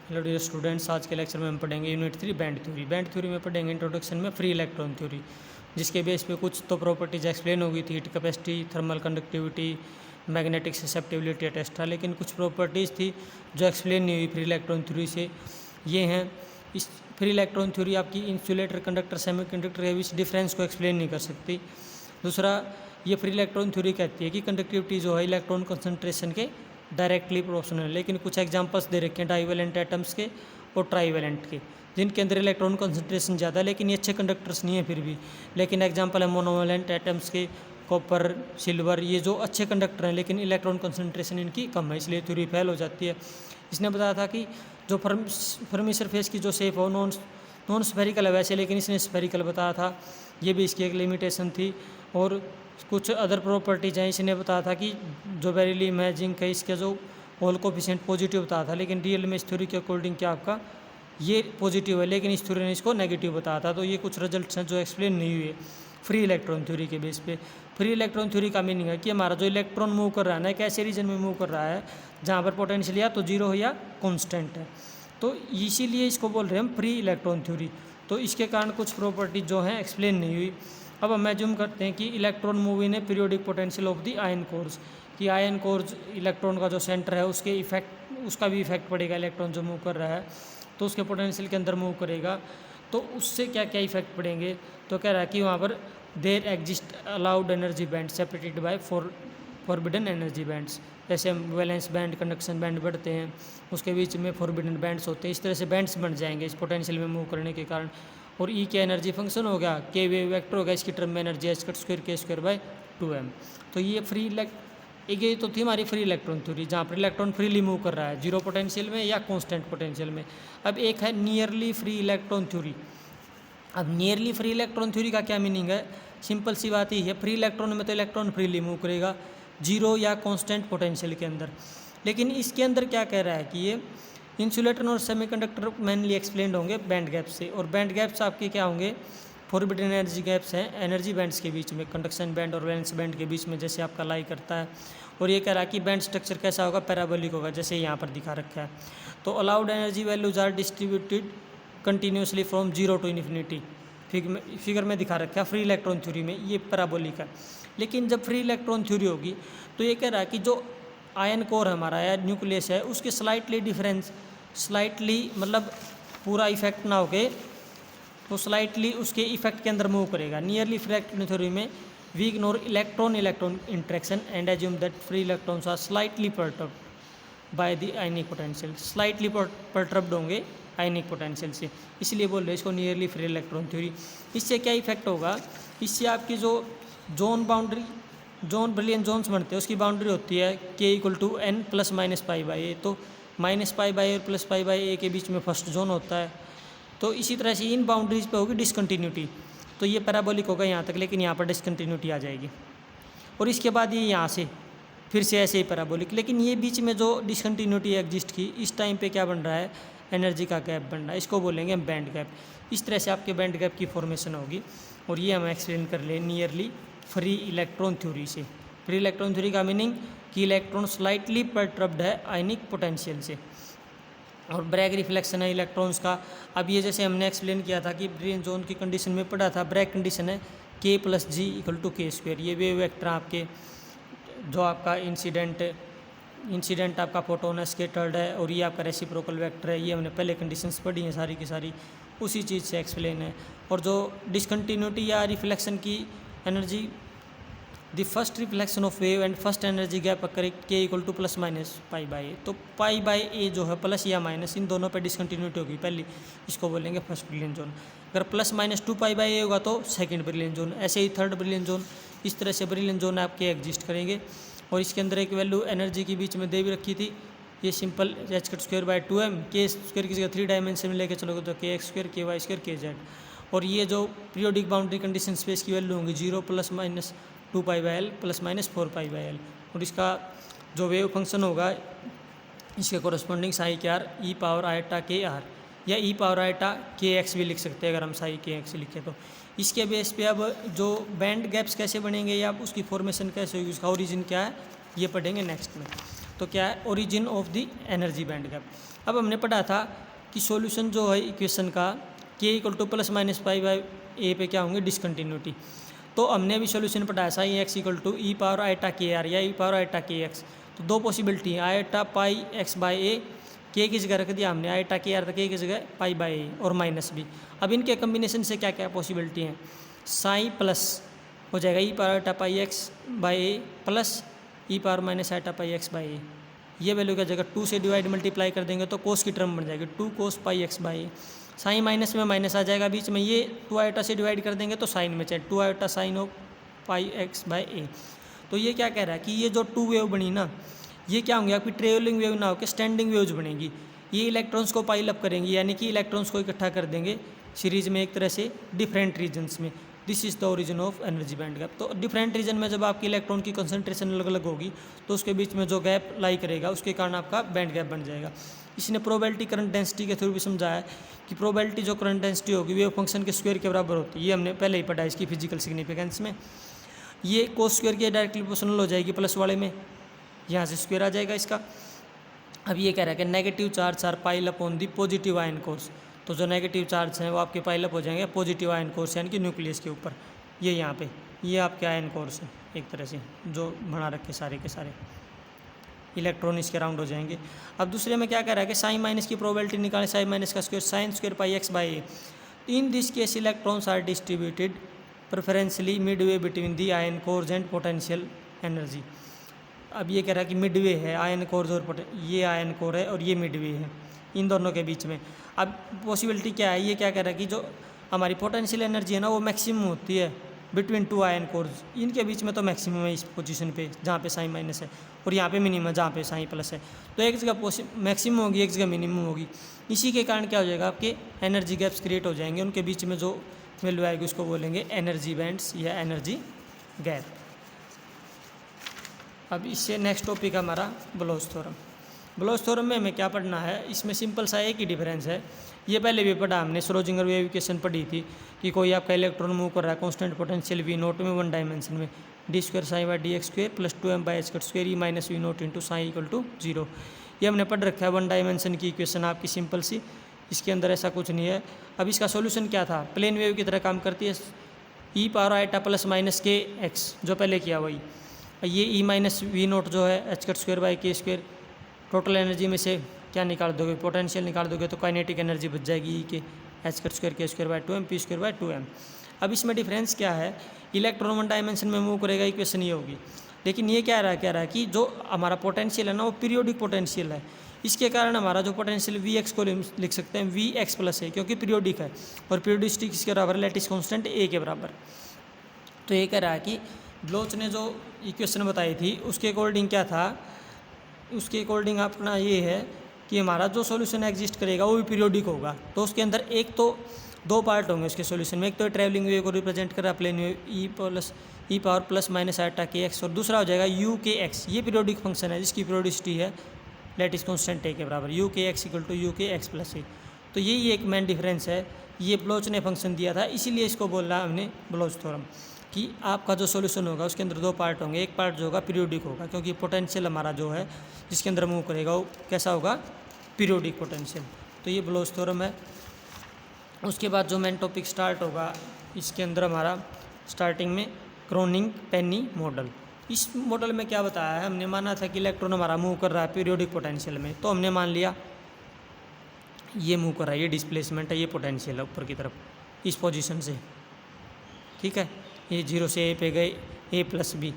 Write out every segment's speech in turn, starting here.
Hello dear students, आज के lecture में हम पढ़ेंगे unit 3 band theory. Band theory में पढ़ेंगे इंट्रोडक्शन में फ्री इलेक्ट्रॉन थ्योरी, जिसके बेस पे कुछ तो प्रॉपर्टीज एक्सप्लेन होगी थी, heat capacity, thermal conductivity, magnetic susceptibility etcetera. लेकिन कुछ प्रॉपर्टीज़ थी जो एक्सप्लेन नहीं हुई फ्री इलेक्ट्रॉन थ्योरी से। ये हैं, इस फ्री इलेक्ट्रॉन थ्योरी आपकी इंसुलेटर, कंडक्टर, सेमीकंडक्टर के बीच डिफरेंस को एक्सप्लेन नहीं कर सकती। दूसरा, ये फ्री इलेक्ट्रॉन थ्योरी कहती है कि कंडक्टिविटी जो है इलेक्ट्रॉन कंसंट्रेशन के डायरेक्टली प्रोपोर्शनल है। लेकिन कुछ एग्जांपल्स दे रखे हैं डाइवेलेंट एटम्स के और ट्राइवेलेंट के, जिनके अंदर इलेक्ट्रॉन कंसंट्रेशन ज़्यादा है लेकिन ये अच्छे कंडक्टर्स नहीं है फिर भी। लेकिन एग्जांपल है मोनोवेलेंट एटम्स के, कॉपर, सिल्वर, ये जो अच्छे कंडक्टर हैं लेकिन इलेक्ट्रॉन कंसंट्रेशन इनकी कम है, इसलिए थ्योरी फेल हो जाती है। इसने बताया था कि जो फर्मी सरफेस की जो शेप हो नॉन स्फेरिकल है वैसे, लेकिन इसने स्फेरिकल बताया था, ये भी इसकी एक लिमिटेशन थी। और कुछ अदर प्रॉपर्टीज हैं, इसने बताया था कि जो बेरिली इमेजिंग है इसका जो होल कोफिशिएंट पॉजिटिव बताया था, लेकिन रियल में इस थ्योरी के अकॉर्डिंग क्या आपका ये पॉजिटिव है, लेकिन इस थ्योरी ने इसको नेगेटिव बताया था। तो ये कुछ रिजल्ट्स हैं जो एक्सप्लेन नहीं हुए फ्री इलेक्ट्रॉन थ्योरी के बेस पे। फ्री इलेक्ट्रॉन थ्योरी का मीनिंग है कि हमारा जो इलेक्ट्रॉन मूव कर रहा है ना, एक ऐसे रीजन में मूव कर रहा है जहाँ पर पोटेंशियल या तो जीरो है या कॉन्स्टेंट है, तो इसीलिए इसको बोल रहे हैं हम फ्री इलेक्ट्रॉन थ्योरी। तो इसके कारण कुछ प्रॉपर्टीज जो हैं एक्सप्लेन नहीं हुई। अब हम एज्यूम करते हैं कि electron move in A periodic potential of the ion course, कि आयन कोर्स इलेक्ट्रॉन का जो सेंटर है उसके इफेक्ट, उसका भी इफेक्ट पड़ेगा इलेक्ट्रॉन जो मूव कर रहा है, तो उसके पोटेंशियल के अंदर मूव करेगा, तो उससे क्या क्या इफेक्ट पड़ेंगे। तो कह रहा है कि वहाँ पर there exist allowed energy band separated by forbidden energy bands. जैसे हम वैलेंस बैंड, कंडक्शन बैंड बढ़ते हैं, उसके बीच में फॉरबिडन बैंड्स होते हैं, इस तरह से बैंड्स बन जाएंगे इस पोटेंशियल में मूव करने के कारण। और ई क्या एनर्जी फंक्शन हो गया, के वेव वेक्टर हो गया, इसकी टर्म में एनर्जी एच कट स्क्वायर के स्क्वायर बाय 2m। तो ये ये तो थी हमारी फ्री इलेक्ट्रॉन थ्योरी, जहाँ पर इलेक्ट्रॉन फ्रीली मूव कर रहा है जीरो पोटेंशियल में या कांस्टेंट पोटेंशियल में। अब एक है नियरली फ्री इलेक्ट्रॉन थ्योरी। अब नियरली फ्री इलेक्ट्रॉन थ्योरी का क्या मीनिंग है, सिंपल सी बात ही है, फ्री इलेक्ट्रॉन में तो इलेक्ट्रॉन फ्रीली मूव करेगा जीरो या कांस्टेंट पोटेंशियल के अंदर। लेकिन इसके अंदर क्या कह रहा है कि ये इंसुलेटर और सेमीकंडक्टर मेनली एक्सप्लेंड होंगे बैंड गैप से, और बैंड गैप्स आपके क्या होंगे, फॉरबिडन एनर्जी गैप्स हैं एनर्जी बैंड्स के बीच में, कंडक्शन बैंड और वैलेंस बैंड के बीच में, जैसे आपका लाई करता है। और ये कह रहा है कि बैंड स्ट्रक्चर कैसा होगा, पैराबोलिक होगा, जैसे यहाँ पर दिखा रखा है। तो allowed energy values are distributed continuously from zero to infinity, figure में दिखा रखा है फ्री इलेक्ट्रॉन थ्योरी में, ये पैराबोलिक है। लेकिन जब फ्री इलेक्ट्रॉन थ्योरी होगी तो ये कह रहा है कि जो आयन कोर हमारा या न्यूक्लियस है उसके स्लाइटली डिफरेंस, स्लाइटली मतलब पूरा इफेक्ट ना होके, तो स्लाइटली उसके इफेक्ट के अंदर मूव करेगा। नियरली फ्री इलेक्ट्रॉन थ्योरी में we ignore electron interaction and assume that free electrons are slightly perturbed by the ionic potential, slightly perturbed होंगे आयनिक पोटेंशियल से, इसलिए बोल रहे हैं इसको नियरली फ्री इलेक्ट्रॉन थ्योरी। इससे क्या इफेक्ट होगा, इससे आपकी जो zone boundary, zone Brillouin zones बनते हैं उसकी बाउंड्री होती है k = n + -π/a, तो -π/a और +π/a के बीच में फर्स्ट जोन होता है। तो इसी तरह से इन बाउंड्रीज पे होगी डिसकंटिन्यूटी, तो ये पैराबोलिक होगा यहाँ तक, लेकिन यहाँ पर डिसकंटिन्यूटी आ जाएगी। और इसके बाद ये यहाँ से फिर से ऐसे ही पैराबोलिक, लेकिन ये बीच में जो डिसकंटिन्यूटी एग्जिस्ट की, इस टाइम पे क्या बन रहा है, एनर्जी का गैप बन रहा है, इसको बोलेंगे हम बैंड गैप। इस तरह से आपके बैंड गैप की फॉर्मेशन होगी, और ये हम एक्सप्लेन कर लें नियरली फ्री इलेक्ट्रॉन थ्योरी से। फ्री इलेक्ट्रॉन थ्योरी का मीनिंग कि इलेक्ट्रॉन स्लाइटली परटर्ब्ड है आयनिक पोटेंशियल से, और ब्रैग रिफ्लेक्शन है इलेक्ट्रॉन्स का। अब ये जैसे हमने एक्सप्लेन किया था कि ब्रेन जोन की कंडीशन में पढ़ा था, ब्रैग कंडीशन है k + g = k²। ये वेव वेक्टर आपके जो आपका इंसिडेंट आपका फोटोन है, स्कैटर्ड है, और ये आपका रेसिप्रोकल वेक्टर है, ये हमने पहले कंडीशंस पढ़ी हैं सारी की सारी, उसी चीज़ से एक्सप्लेन है। और जो डिसकंटिन्यूटी या रिफ्लेक्शन की energy, the first reflection of wave and first energy gap occur k = +-π/a, तो π/a जो है प्लस या माइनस, इन दोनों पे डिसकंटिन्यूटी होगी पहली, इसको बोलेंगे फर्स्ट ब्रिलियन जोन। अगर +-2π/a होगा तो सेकंड ब्रिलियन जोन, ऐसे ही थर्ड ब्रिलियन जोन, इस तरह से ब्रिलियन जोन आपके एग्जिस्ट करेंगे। और इसके अंदर एक वैल्यू एनर्जी की बीच में दे भी रखी थी, ये सिंपल h²/2m, k स्क्वायर की जगह 3 डायमेंशन में लेके चलोगे तो kx², ky², kz। और ये जो पीरियोडिक बाउंड्री कंडीशन स्पेस की वैल्यू होंगी 0 ± 2π/l ± 4π/l। और इसका जो वेव फंक्शन होगा इसके कोरस्पॉन्डिंग साई के आर e⁻i⁻k⁻r या e⁻i⁻kx भी लिख सकते हैं अगर हम साई kx लिखें तो। इसके बेस पे अब जो बैंड गैप्स कैसे बनेंगे या उसकी फॉर्मेशन कैसे होगी, उसका ओरिजिन क्या है, ये पढ़ेंगे नेक्स्ट में। तो क्या है, origin of the energy band gap. अब हमने पढ़ा था कि सॉल्यूशन जो है इक्वेशन का k equal to plus minus pi by a पे क्या होंगे, डिसकंटिन्यूटी। तो हमने अभी सॉल्यूशन पढ़ा sine x equal to e power iota k r या e power iota k x. तो दो पॉसिबिलिटी है, iota pi x by a, k की जगह रख दिया हमने आइटा के आर, तो के की जगह पाई बाई ए और माइनस भी। अब इनके कम्बिनेशन से क्या क्या पॉसिबिलिटी हैं, साइन प्लस हो जाएगा e power iota pi x by a plus e power minus iota pi x by a. ये वैल्यू क्या जगह 2 से डिवाइड मल्टीप्लाई कर देंगे तो कोस की टर्म बन जाएगी 2 cos pi x by a. Sine minus में माइनस आ जाएगा बीच में, ये 2 आइटा से डिवाइड कर देंगे तो साइन में चाहे 2 iota sine of pi x by a. तो ये क्या कह रहा है कि ये जो 2 वेव बनी ना, ये क्या होंगे आपकी ट्रेवलिंग वेव ना होकर स्टैंडिंग वेव्स बनेगी। ये इलेक्ट्रॉन्स को पाइल अप करेंगी, यानी कि इलेक्ट्रॉन्स को इकट्ठा कर देंगे सीरीज में एक तरह से डिफरेंट रीजन्स में। This is the origin of energy band gap. तो डिफरेंट रीजन में जब आपकी इलेक्ट्रॉन की कंसंट्रेशन अलग अलग होगी तो उसके बीच में जो गैप लाई करेगा उसके कारण आपका बैंड गैप बन जाएगा। इसने प्रोबेबिलिटी करंट डेंसिटी के थ्रू भी समझाया कि प्रोबेबिलिटी जो करंट डेंसिटी होगी वेव फंक्शन के स्क्वायर के बराबर होती है। ये हमने पहले ही पढ़ा है इसकी फिजिकल सिग्निफिकेंस में। ये कोस स्क्वायर की डायरेक्टली प्रोपोर्शनल हो जाएगी प्लस वाले में, यहाँ से स्क्वायर आ जाएगा इसका। अब ये कह रहा है कि negative charge are pile up on the positive ion cores. तो जो नेगेटिव चार्ज हैं वो आपके पाइल अप हो जाएंगे पॉजिटिव आयन कोर्स यानी कि न्यूक्लियस के ऊपर। ये यहाँ पे ये आपके आयन कोर्स है एक तरह से जो बना रखे सारे के सारे, इलेक्ट्रॉन इसके राउंड हो जाएंगे। अब दूसरे में क्या कह रहा है कि साइन माइनस की प्रोबेबिलिटी निकालें, साइन माइनस का square psi square pi x by a. In this case electrons are distributed preferentially midway between the ion cores and potential energy. अब ये कह रहा है कि मिडवे है आयन कोर्स और ये आयन कोर है और ये मिडवे है इन दोनों के बीच में। अब पॉसिबिलिटी क्या है, ये क्या कह रहा है कि जो हमारी पोटेंशियल एनर्जी है ना वो मैक्सिमम होती है बिटवीन 2 आयन कोर्स। इनके बीच में तो मैक्सिमम है इस पोजीशन पे जहाँ पे साइन माइनस है, और यहाँ पे मिनिमम जहाँ पे साइन प्लस है। तो एक जगह मैक्सिमम होगी एक जगह मिनिमम होगी। इसी के कारण क्या हो जाएगा, आपके एनर्जी गैप्स क्रिएट हो जाएंगे। उनके बीच में जो वैल्यू आएगी उसको बोलेंगे एनर्जी बैंड्स या एनर्जी गैप। अब इससे नेक्स्ट टॉपिक हमारा ब्लोच थ्योरम। ब्लोच थ्योरम में हमें क्या पढ़ना है, इसमें सिंपल सा एक ही डिफरेंस है। ये पहले भी पढ़ा हमने, श्रोडिंगर वेव इक्वेशन पढ़ी थी कि कोई आपका इलेक्ट्रॉन मूव कर रहा है कांस्टेंट पोटेंशियल वी नोट में 1 डायमेंशन में, d square psi by d x square plus 2m by h cut square e minus we naught into psi equal to 0। ये हमने पढ़ रखा है 1 डायमेंशन की इक्वेशन आपकी सिंपल सी, इसके अंदर ऐसा कुछ नहीं है। अब इसका सोल्यूशन क्या था, प्लेन वेव की तरह काम करती है, ई power iota plus minus k x जो पहले किया वही। ये ई माइनस वी नोट जो है एच कट स्क्वायर बाई के स्क्वायर, टोटल एनर्जी में से क्या निकाल दोगे, पोटेंशियल निकाल दोगे तो काइनेटिक एनर्जी बच जाएगी ई के एच कट स्क्वायर के square by 2m P square by 2m। अब इसमें डिफरेंस क्या है, इलेक्ट्रॉन 1 डायमेंशन में मूव करेगा इक्वेशन ये होगी, लेकिन ये क्या रहा है कि जो हमारा पोटेंशियल है ना वो पीरियोडिक पोटेंशियल है। इसके कारण हमारा जो पोटेंशियल वी एक्स को लिख सकते हैं वी एक्स प्लस है, क्योंकि पीरियोडिक है और पीरियोडिसिटी किसके बराबर है, लैटिस कांस्टेंट ए के बराबर। तो ये कह रहा है कि ब्लोच ने जो इक्वेशन बताई थी उसके अकॉर्डिंग क्या था, उसके अकॉर्डिंग अपना ये है कि हमारा जो सॉल्यूशन एग्जिस्ट करेगा वो भी पीरियोडिक होगा। तो उसके अंदर एक तो 2 पार्ट होंगे उसके सॉल्यूशन में, एक तो ट्रैवलिंग वेव को रिप्रेजेंट कर रहा है प्लेन वेव ई power plus minus iota k x, और दूसरा हो जाएगा यू के एक्स। ये पीरियोडिक फंक्शन है जिसकी पीरियोडिसिटी है लैटिस कांस्टेंट ए के बराबर, यू के एक्स इक्वल टू यू के एक्स प्लस ए। तो यही एक मेन डिफरेंस है, ये ब्लोच ने फंक्शन दिया था इसीलिए इसको बोल रहा हमने ब्लोच थ्योरम कि आपका जो सॉल्यूशन होगा उसके अंदर 2 पार्ट होंगे, एक पार्ट जो होगा पीरियोडिक होगा क्योंकि पोटेंशियल हमारा जो है जिसके अंदर मूव करेगा वो कैसा होगा, पीरियोडिक पोटेंशियल। तो ये ब्लोच थ्योरम है। उसके बाद जो मेन टॉपिक स्टार्ट होगा इसके अंदर हमारा स्टार्टिंग में क्रोनिग पेनी मॉडल। इस मॉडल में क्या बताया है, हमने माना था कि इलेक्ट्रॉन हमारा मूव कर रहा है पीरियोडिक पोटेंशियल में, तो हमने मान लिया ये मूव कर रहा है, ये डिस्प्लेसमेंट है, ये पोटेंशियल है ऊपर की तरफ इस पोजीशन से, ठीक है। ये 0 से ए पे गए ए प्लस बी,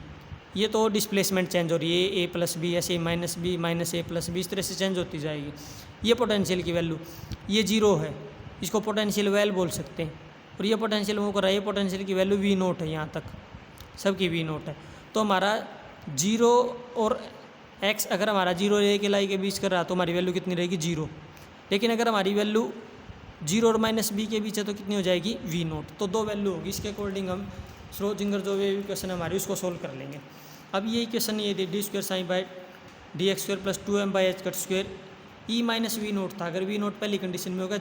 ये तो डिस्प्लेसमेंट चेंज हो रही है, ए प्लस बी ऐसे माइनस बी माइनस ए प्लस बी इस तरह से चेंज होती जाएगी। ये पोटेंशियल की वैल्यू, ये 0 है, इसको पोटेंशियल वैल बोल सकते हैं, और ये पोटेंशियल मूव कर रहा है, ये पोटेंशियल की वैल्यू वी नोट है, यहाँ तक सबकी वी नोट है। तो हमारा 0 और एक्स अगर हमारा 0 और ए के लाई के बीच कर रहा है तो हमारी वैल्यू कितनी रहेगी 0, लेकिन अगर हमारी वैल्यू 0 और माइनस बी के बीच है तो कितनी हो जाएगी वी नोट। तो 2 वैल्यू होगी, इसके अकॉर्डिंग हम श्रोडिंगर जो वेव इक्वेशन है हमारी उसको सोल्व कर लेंगे। अब ये इक्वेशन ये थी d square psi by d x square plus 2m by h cut square e minus we naught था, अगर वी नोट पहली कंडीशन में होगा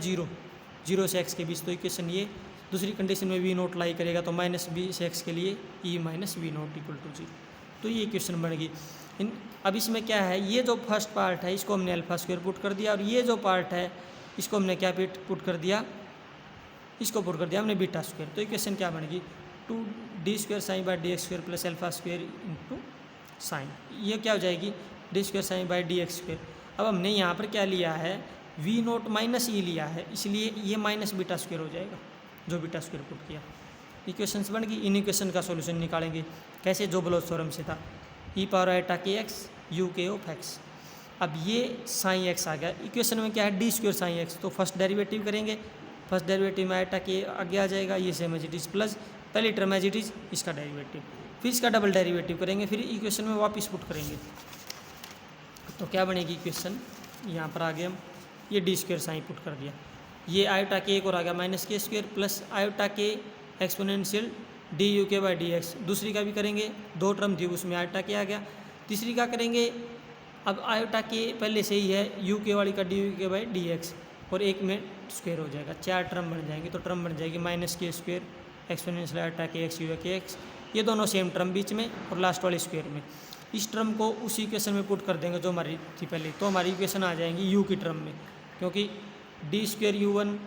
0 से एक्स के बीच, तो इक्वेशन ये दूसरी कंडीशन में वी नोट लाई करेगा तो माइनस बी से एक्स के लिए e minus we naught equal to 0। तो ये इक्वेशन बन गई। अब इसमें क्या है, ये जो फर्स्ट पार्ट है इसको हमने अल्फा स्क्वायर पुट कर दिया, और ये जो पार्ट है इसको हमने क्या पुट कर दिया, इसको पुट कर दिया हमने बीटा स्क्वायर। तो इक्वेशन क्या बनेगी, 2d² psi by d x square plus alpha square into psi, ये क्या हो जाएगी d² psi by d x square. अब हमने यहाँ पर क्या लिया है, v0 माइनस ई लिया है, इसलिए ये माइनस बीटा स्क्वायर हो जाएगा, जो बीटा स्क्वायर पुट किया। इक्वेशंस बन गई। इन इक्वेशन का सॉल्यूशन निकालेंगे कैसे, जो ब्लोच थ्योरम से था, e power iota k x you के ऑफ एक्स। अब ये साइन एक्स आ गया, इक्वेशन में क्या है d² साइन एक्स, तो फर्स्ट डेरिवेटिव करेंगे, फर्स्ट डेरिवेटिव में आइटा के आगे आ जाएगा, ये same as it is plus पहली टर्म एज इट इज़ इसका डेरिवेटिव, फिर इसका डबल डेरिवेटिव करेंगे, फिर इक्वेशन में वापस पुट करेंगे। तो क्या बनेगी इक्वेशन, यहाँ पर आगे हम ये d² साइन पुट कर दिया, ये आयोटा के एक और आ गया माइनस के स्क्वायर प्लस आयोटा के एक्सपोनेंशियल डी यू के बाई डी एक्स। दूसरी का भी करेंगे, दो टर्म थी उसमें आयोटा के आ गया। तीसरी का करेंगे, अब आयोटा के पहले से ही है, यू के वाली का डी यू के बाई डी एक्स, और एक में स्क्वायर हो जाएगा, चार टर्म बन जाएंगे। तो टर्म बन जाएगी माइनस के square exponential iota k x you के एक्स, ये दोनों सेम टर्म बीच में और लास्ट वाले स्क्वायर में। इस टर्म को उसी इक्वेशन में पुट कर देंगे जो हमारी थी पहले, तो हमारी इक्वेशन आ जाएंगी यू की टर्म में, क्योंकि d² u1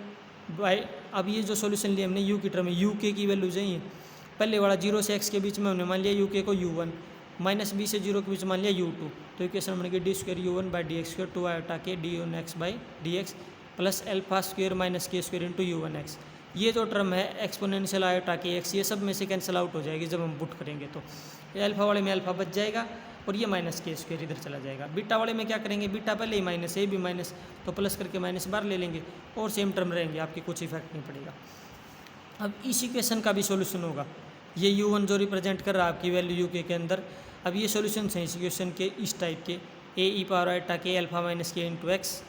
बाई, अब ये जो सॉल्यूशन लिया हमने यू की टर्म में, यू के की वैल्यू चाहिए, पहले वाला 0 से x के बीच में हमने मान लिया यू के को u1, माइनस b से 0 के बीच मान लिया u2, तो इक्वेशन बन गई d² u1 by d x square 2 iota के d1x by d x plus alpha square minus के स्क्वायर इंटू u1x। ये जो टर्म है एक्सपोनेंशियल आयोटा के x, ये सब में से कैंसिल आउट हो जाएगी जब हम पुट करेंगे, तो ये अल्फा वाले में अल्फा बच जाएगा और ये माइनस के स्क्वायर इधर चला जाएगा। बीटा वाले में क्या करेंगे, बीटा पहले ही माइनस है, भी माइनस, तो प्लस करके माइनस बार ले लेंगे और सेम टर्म रहेंगे, आपके कुछ इफेक्ट नहीं पड़ेगा। अब इस इक्वेशन का भी सॉल्यूशन होगा, ये u1 जो रिप्रेजेंट कर रहा है आपकी वैल्यू यू के अंदर। अब ये सॉल्यूशन है इस इक्वेशन के इस टाइप के, A e power iota k alpha minus k into x,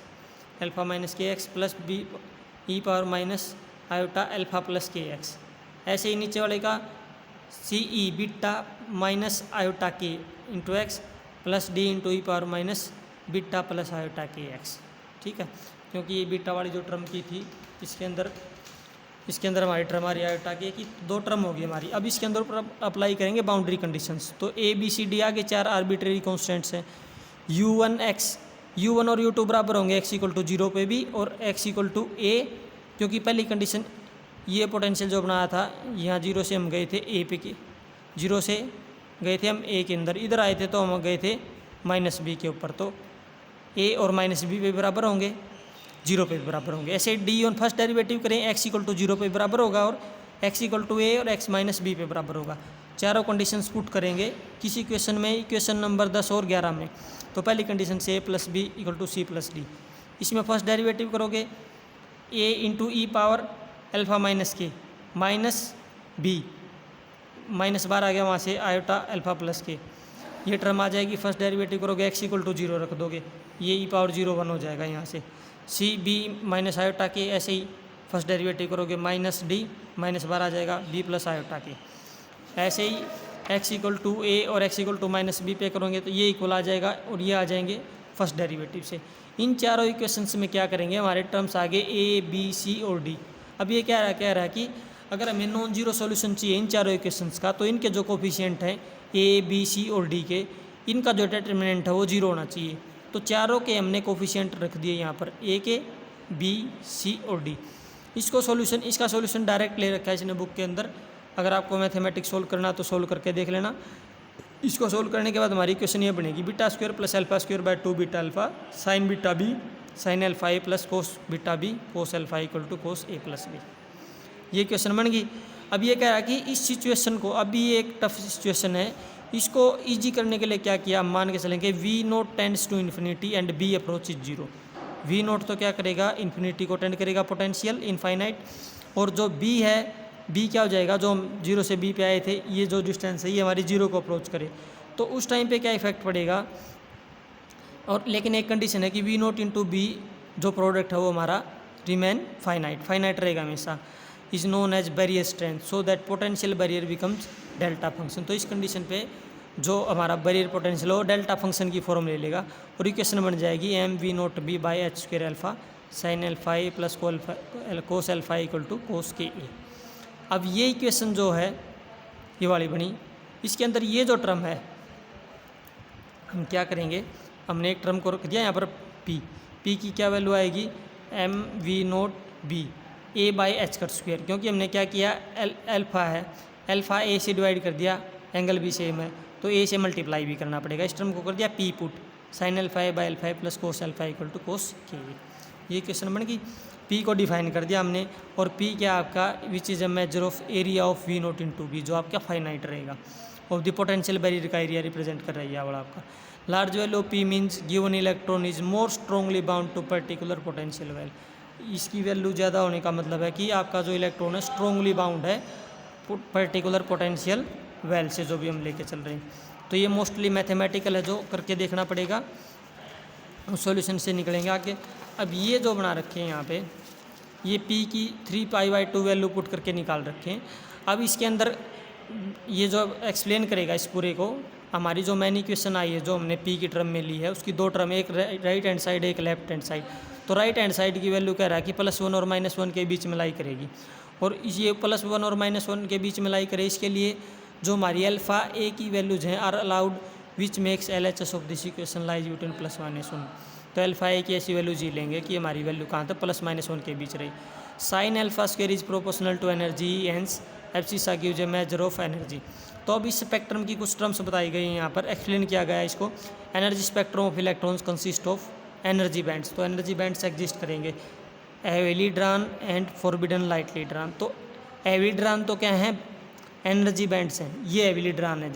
alpha minus k x plus B e power minus iota alpha plus k x. ऐसे ही नीचे वाले का C e beta minus iota k into x plus D into e power minus beta plus iota k x. ठीक है, क्योंकि ये beta वाली जो टर्म की थी इसके अंदर हमारी टर्म आ रही है आयोटा के की, दो टर्म होगी हमारी। अब इसके अंदर अप्लाई करेंगे बाउंड्री कंडीशंस। तो ए बी सी डी आगे चार आर्बिट्रेरी कॉन्स्टेंट्स हैं, u1 और u2 बराबर होंगे x इक्वल टू 0 पे भी और x इक्वल टू a, क्योंकि पहली कंडीशन ये पोटेंशियल जो बनाया था यहाँ 0 से हम गए थे a पे के, 0 से गए थे हम a के अंदर, इधर आए थे तो हम गए थे माइनस b के ऊपर, तो a और माइनस b पे बराबर होंगे, 0 पे बराबर होंगे। ऐसे डी ऑन फर्स्ट डेरिवेटिव करें x इक्वल टू 0 पे बराबर होगा और x इक्वल टू a और x माइनस b पे बराबर होगा। चारों कंडीशंस पुट करेंगे किसी इक्वेशन में, इक्वेशन नंबर 10 और 11 में। तो पहली कंडीशन से a plus b equal to c plus d, इसमें फर्स्ट डेरिवेटिव करोगे a into e power alpha minus के माइनस बी, माइनस बार आ गया वहाँ से आयोटा अल्फा प्लस के, ये टर्म आ जाएगी। फर्स्ट डेरिवेटिव करोगे x इक्वल टू 0 रख दोगे, ये ई पावर 0 1 हो जाएगा यहाँ से, सी बी माइनस आयोटा के, ऐसे ही फर्स्ट डेरिवेटिव करोगे माइनस डी, माइनस बार आ जाएगा बी प्लस आयोटा के। ऐसे ही x इक्वल टू ए और x equal to minus b पे करोगे तो ये इक्वल आ जाएगा और ये आ जाएंगे फर्स्ट डेरिवेटिव से। इन चारों इक्वेशंस में क्या करेंगे, हमारे टर्म्स आगे ए बी सी और डी। अब ये क्या कह रहा है कि अगर हमें नॉन जीरो सॉल्यूशन चाहिए इन चारों इक्वेशंस का, तो इनके जो कोफिशिएंट हैं ए बी सी और डी के, इनका जो डिटर्मिनेंट है वो 0 होना चाहिए। तो चारों के हमने कोफिशिएंट रख दिए यहाँ पर, ए के बी सी और डी। इसका सॉल्यूशन डायरेक्ट ले रखा है इसने बुक के अंदर, अगर आपको मैथमेटिक्स सोल्व करना तो सोल्व करके देख लेना। इसको सोल्व करने के बाद हमारी इक्वेशन ये बनेगी, beta square plus alpha square by 2 beta alpha sine beta b sine alpha a plus cos beta b cos alpha equal to cos a plus b. ये इक्वेशन बन गई। अब ये कह रहा है कि इस सिचुएशन को, अभी ये एक टफ सिचुएशन है, इसको ईजी करने के लिए क्या किया, हम मान के चलेंगे V nought tends to infinity and b approach is 0। V nought तो क्या करेगा, इन्फिनिटी को टेंड करेगा, पोटेंशियल इनफाइनाइट, और जो बी है, बी क्या हो जाएगा, जो हम 0 से बी पे आए थे, ये जो डिस्टेंस है ये हमारी 0 को अप्रोच करे, तो उस टाइम पे क्या इफेक्ट पड़ेगा। और लेकिन एक कंडीशन है कि वी नोट इंटू बी जो प्रोडक्ट है वो हमारा रिमेन फाइनाइट रहेगा हमेशा, is known as barrier strength, so that potential barrier becomes delta function. तो इस कंडीशन पे जो हमारा बैरियर पोटेंशियल हो डेल्टा फंक्शन की फॉर्म ले लेगा और इक्वेशन बन जाएगी m V note b by h square alpha sine alpha a plus cos alpha equal to cos k a. अब ये इक्वेशन जो है ये वाली बनी, इसके अंदर ये जो टर्म है हम क्या करेंगे, हमने एक टर्म को रख दिया यहाँ पर पी की क्या वैल्यू आएगी, m V note b a by h cut square, क्योंकि हमने क्या किया, अल्फ़ा है, अल्फ़ा ए से डिवाइड कर दिया, एंगल भी सेम है तो ए से मल्टीप्लाई भी करना पड़ेगा। इस टर्म को कर दिया P put, sine alpha a by alpha a plus cos alpha equal to cos k. ये क्वेश्चन बन गई। पी को डिफाइन कर दिया हमने, और पी क्या आपका, which is a measure of area of V nought into b, जो आपका फाइनाइट रहेगा, ऑफ द पोटेंशियल बैरियर का एरिया रिप्रेजेंट कर रही है। और आपका large value of p means given electron is more strongly bound to particular potential well. इसकी वैल्यू ज़्यादा होने का मतलब है कि आपका जो इलेक्ट्रॉन है स्ट्रॉन्गली बाउंड है पर्टिकुलर पोटेंशियल वैल से, जो भी हम लेके चल रहे हैं। तो ये मोस्टली मैथमेटिकल है, जो करके देखना पड़ेगा, सॉल्यूशन से निकलेंगे आगे। अब ये जो बना रखे हैं यहाँ पे, ये पी की 3π/2 वैल्यू पुट करके निकाल रखे हैं। अब इसके अंदर ये जो एक्सप्लेन करेगा इस पूरे को, हमारी जो मैन इक्वेशन आई है जो हमने पी की टर्म में ली है, उसकी दो टर्म, एक राइट हैंड साइड एक लेफ्ट हैंड साइड। तो राइट हैंड साइड की वैल्यू कह रहा है कि +1 और -1 के बीच में लाई करेगी, और ये +1 और -1 के बीच में लाई करे, इसके लिए जो हमारी अल्फ़ा ए की वैल्यूज हैं are allowed which makes LHS of this equation lies between +1 तो अल्फ़ा ए की ऐसी वैल्यूज ही लेंगे कि हमारी वैल्यू कहाँ तक +-1 के बीच रही। Sine alpha square is proportional to energy, hence abscissa gives a measure of energy. तो अब इस स्पेक्ट्रम की कुछ टर्म्स बताई गई हैं यहाँ पर, एक्सप्लेन किया गया है इसको। Energy spectrum of electrons consist of energy bands, तो एनर्जी बैंड्स एग्जिस्ट करेंगे, heavily drawn and forbidden lightly drawn. तो हेवी ड्रान तो क्या है, एनर्जी बैंड्स हैं, ये हेवीली ड्रान है।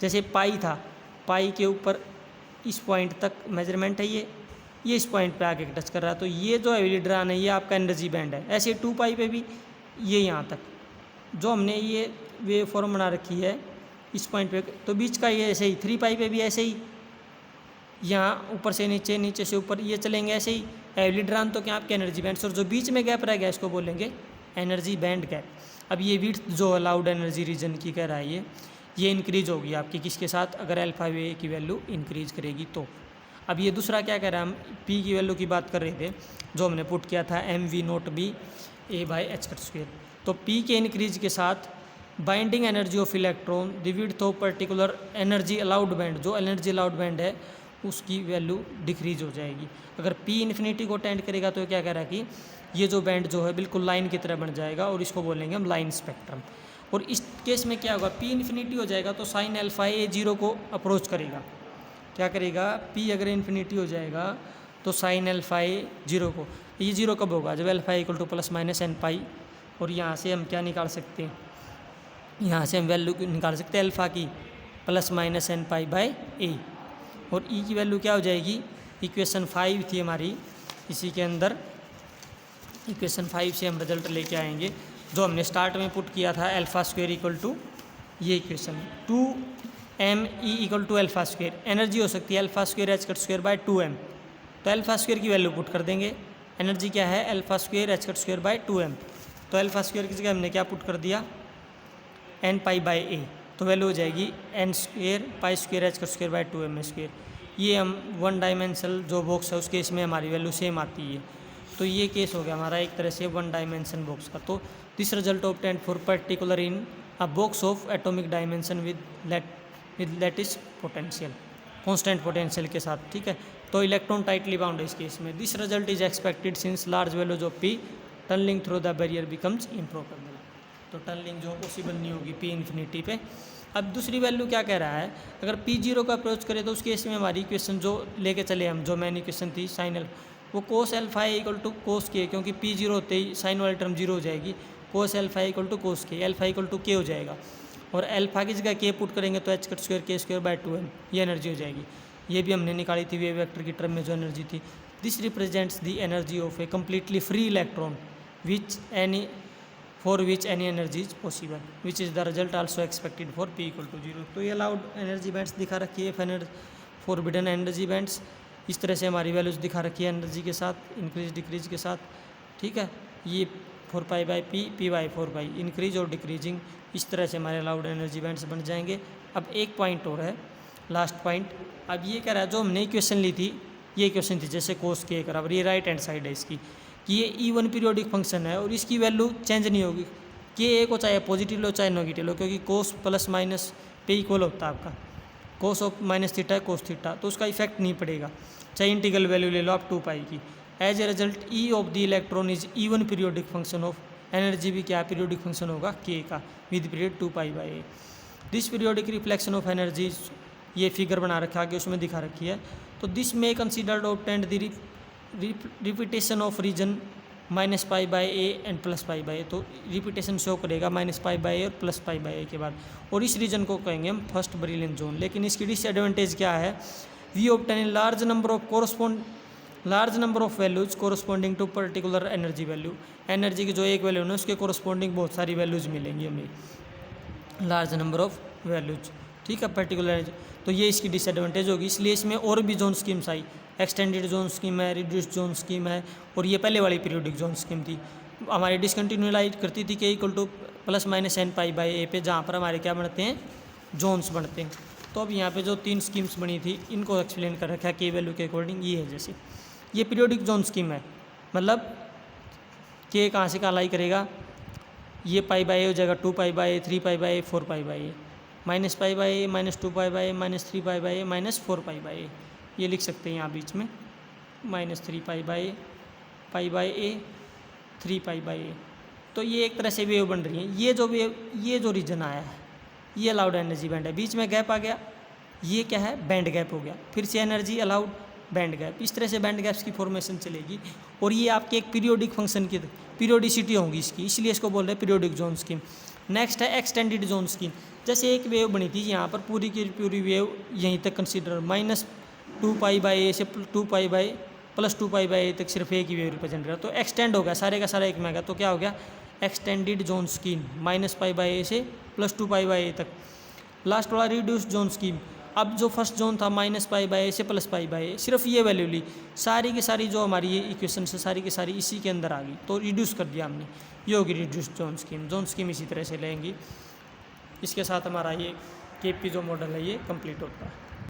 जैसे पाई था, पाई के ऊपर इस पॉइंट तक मेजरमेंट है, ये इस पॉइंट पे आके टच कर रहा है, तो ये जो हेवीली ड्रान है ये आपका एनर्जी बैंड है। ऐसे 2π पे भी ये यहाँ तक जो हमने ये वेव फॉर्म बना रखी है इस पॉइंट पे, तो बीच का ये ऐसे ही 3π पे भी ऐसे ही, यहाँ ऊपर से नीचे, नीचे से ऊपर, ये चलेंगे ऐसे ही। हेवीली ड्रान तो क्या आपके एनर्जी बैंड्स, और जो बीच में गैप रह गया इसको बोलेंगे एनर्जी बैंड गैप। अब ये विड्थ जो अलाउड एनर्जी रीजन की कह रहा है ये इंक्रीज होगी आपकी किसके साथ, अगर अल्फ़ा ए की वैल्यू इंक्रीज करेगी तो। अब ये दूसरा क्या कह रहा है, हम पी की वैल्यू की बात कर रहे थे जो हमने पुट किया था mv0b a/h²। तो पी के इंक्रीज के साथ binding energy of electron the width of particular energy allowed band, जो एनर्जी अलाउड बैंड है उसकी वैल्यू डिक्रीज हो जाएगी। अगर पी इन्फिनिटी को टेंड करेगा तो क्या कह रहा है कि ये जो बैंड जो है बिल्कुल लाइन की तरह बन जाएगा, और इसको बोलेंगे हम लाइन स्पेक्ट्रम। और इस केस में क्या होगा, पी इन्फिनिटी हो जाएगा तो साइन अल्फ़ा ए 0 को अप्रोच करेगा। क्या करेगा, पी अगर इन्फिनिटी हो जाएगा तो साइन अल्फ़ा ए 0 को, ये 0 कब होगा, जब अल्फ़ा इक्वल टू +-n π। और यहाँ से हम क्या निकाल सकते हैं, यहाँ से हम वैल्यू निकाल सकते हैं अल्फ़ा की +-n π/a, और ई की वैल्यू क्या हो जाएगी, इक्वेशन 5 थी हमारी, इसी के अंदर इक्वेशन 5 से हम रिजल्ट लेके आएंगे जो हमने स्टार्ट में पुट किया था, α² इक्वल टू ये equation 2m E equal to α²। Energy हो सकती है α² h²/2m, तो α² की वैल्यू पुट कर देंगे। एनर्जी क्या है, α² h²/2m, तो α² की जगह हमने क्या पुट कर दिया, n π/a, तो वैल्यू हो जाएगी n² π² h²/2m²। ये हम 1 डायमेंशनल जो बॉक्स है उस केस में हमारी वैल्यू सेम आती है, तो ये केस हो गया हमारा एक तरह से 1 डायमेंशन बॉक्स का। तो this result obtained for particular in a box of atomic dimension with lattice potential, constant potential के साथ, ठीक है। तो इलेक्ट्रॉन टाइटली बाउंड है इस केस में। This result is expected since large values of P tunneling through the barrier becomes improbable, तो tunneling जो पॉसिबल नहीं होगी पी इन्फिनिटी पे। अब दूसरी वैल्यू क्या कह रहा है, अगर P0 का अप्रोच करें तो उस केस में हमारी इक्वेशन जो लेके चले हम, जो मैन इक्वेशन थी साइन वो कोस अल्फ़ा इक्वल टू कोस के, क्योंकि P0 होते ही साइन वाली टर्म 0 हो जाएगी, कोस अल्फ़ा इक्वल टू कोस के, अल्फ़ा इक्वल टू के हो जाएगा, और अल्फ़ा की जगह के पुट करेंगे तो h² k²/2m ये एनर्जी हो जाएगी। ये भी हमने निकाली थी वेव वेक्टर की टर्म में जो एनर्जी थी। This represents the energy of a completely free electron for which any energy is possible, which is the result also expected for P equal to 0। तो ये अलाउड एनर्जी बैंड्स दिखा रखी है, forbidden energy bands इस तरह से हमारी values दिखा रखी है एनर्जी के साथ, इंक्रीज डिक्रीज के साथ, ठीक है। ये 4π/p p/4π इंक्रीज और डिक्रीजिंग, इस तरह से हमारे अलाउड एनर्जी बैंड्स बन जाएंगे। अब एक पॉइंट और है, लास्ट पॉइंट। अब ये कह रहा है जो हमने इक्वेशन ली थी, ये इक्वेशन थी जैसे कोस के बराबर, ये राइट हैंड साइड है इसकी, कि ये E1 पीरियोडिक फंक्शन है और इसकी वैल्यू चेंज नहीं होगी, के ए को चाहे पॉजिटिव लो चाहे नेगेटिव लो, क्योंकि कोस + - पे इक्वल होता है आपका, कोस ऑफ माइनस थीटा है कोस थीटा, तो उसका इफेक्ट नहीं पड़ेगा, चाहे इंटीग्रल वैल्यू ले लो आप 2 पाई की। As a result E of the electron is even periodic function of, energy भी क्या पीरियोडिक फंक्शन होगा के का with period 2 pi by a. This periodic reflection of energy, ये फिगर बना रखा आगे उसमें दिखा रखी है। तो दिस में considered obtained the repetition of region minus pi by a and plus pi by a, तो रिपीटेशन शो करेगा माइनस पाई बाई ए और प्लस पाई बाई ए के बाद, और इस रीजन को कहेंगे हम फर्स्ट बरीलियन जोन। लेकिन इसकी डिसएडवांटेज क्या है, we obtain large number of values corresponding to particular energy value, energy की जो एक वैल्यू है उसके कोरस्पॉन्डिंग बहुत सारी वैल्यूज मिलेंगी हमें, लार्ज नंबर ऑफ वैल्यूज, ठीक है, पर्टिकुलर एनर्जी। तो ये इसकी डिसएडवांटेज होगी, इसलिए इसमें और भी जोन स्कीम्स आई, एक्सटेंडेड जोन स्कीम है, रिड्यूस्ड जोन स्कीम है, और ये पहले वाली पीरियोडिक जोन स्कीम थी, हमारी डिसकंटिन्यूलाइज करती थी k equal to plus minus n pi by a पे, जहाँ पर हमारे क्या बनते हैं, जोन्स बनते हैं। तो अब यहाँ पे जो 3 स्कीम्स बनी थी इनको एक्सप्लेन कर रखा है के वैल्यू के अकॉर्डिंग, ये है जैसे ये पीरियोडिक जोन स्कीम है, मतलब के कहाँ से कहाँ लाई करेगा, ये पाई बाई ए हो जाएगा 2 pi by a, 3 pi by a, 4 pi by a, minus pi by a, minus 2 pi by a, minus 3 pi by a, minus 4 pi by a, ये लिख सकते हैं यहाँ बीच में, minus 3 pi by a 3 pi by a. तो ये एक तरह से वेव बन रही है, ये जो रीजन आया है ये अलाउड एनर्जी बैंड है, बीच में गैप आ गया, ये क्या है, बैंड गैप हो गया, फिर से एनर्जी अलाउड बैंड गैप, इस तरह से बैंड गैप्स की फॉर्मेशन चलेगी, और ये आपके एक पीरियोडिक फंक्शन की पीरियोडिसिटी होगी इसकी, इसलिए इसको बोल रहे हैं पीरियोडिक जोन स्कीम। नेक्स्ट है एक्सटेंडेड जोन स्कीम, जैसे एक वेव बनी थी यहाँ पर पूरी की पूरी वेव यहीं तक consider, minus 2 pi by a से 2 pi by plus 2 pi by a तक सिर्फ एक ही वेव रिप्रेजेंट करा, तो एक्सटेंड हो गया सारे का सारा एक में गया, तो क्या हो गया, extended zone scheme, minus pi by a से प्लस 2 पाई बाई ए तक। लास्ट वाला रिड्यूस्ड जोन स्कीम, अब जो फर्स्ट जोन था माइनस पाई बाई ए से प्लस पाई बाई ए, सिर्फ ये वैल्यू ली, सारी की सारी जो हमारी ये इक्वेशन से सारी की सारी इसी के अंदर आ गई, तो रिड्यूस कर दिया हमने, ये होगी रिड्यूस्ड जोन स्कीम इसी तरह से लेंगी। इसके साथ हमारा ये केपी जो मॉडल है ये कंप्लीट होता है।